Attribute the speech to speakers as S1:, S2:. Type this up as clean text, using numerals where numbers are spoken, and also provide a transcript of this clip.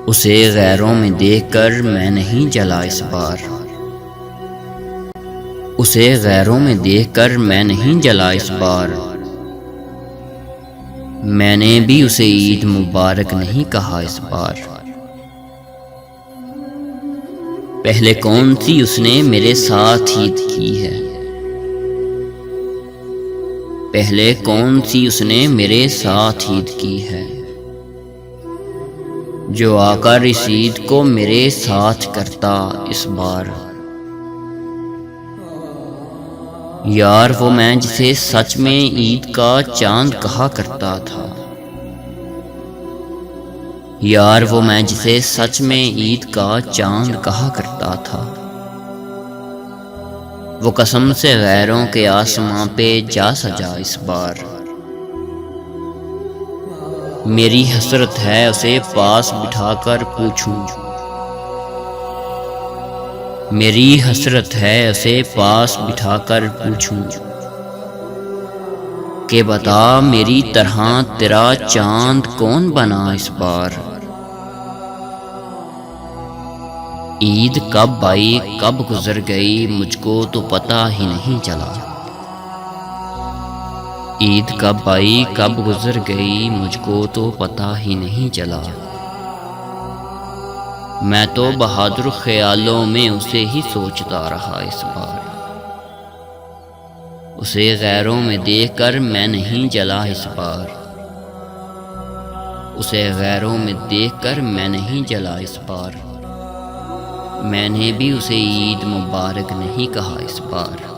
S1: اسے غیروں میں دیکھ کر میں نہیں جلا اس بار، اسے غیروں میں دیکھ کر میں نہیں جلا اس بار، میں نے بھی اسے عید مبارک نہیں کہا اس بار۔ پہلے کون سی اس نے میرے ساتھ عید کی ہے، پہلے کون سی اس نے میرے ساتھ عید کی ہے، جو آ کر اس عید کو میرے ساتھ کرتا اس بار۔ یار وہ میں جسے سچ میں عید کا چاند کہا کرتا تھا، یار وہ میں جسے سچ میں عید کا چاند کہا کرتا تھا، وہ قسم سے غیروں کے آسماں پہ جا سجا اس بار۔ میری حسرت ہے اسے پاس بٹھا کر پوچھوں، میری حسرت ہے اسے پاس بٹھا کر پوچھوں کہ بتا میری طرح تیرا چاند کون بنا اس بار۔ عید کب آئی کب گزر گئی مجھ کو تو پتہ ہی نہیں چلا، عید کب آئی کب گزر گئی مجھ کو تو پتہ ہی نہیں چلا، میں تو بہادر خیالوں میں اسے ہی سوچتا رہا اس بار۔ اسے غیروں میں دیکھ کر میں نہیں جلا اس بار، اسے غیروں میں دیکھ کر میں نہیں جلا اس بار، میں نے بھی اسے عید مبارک نہیں کہا اس بار۔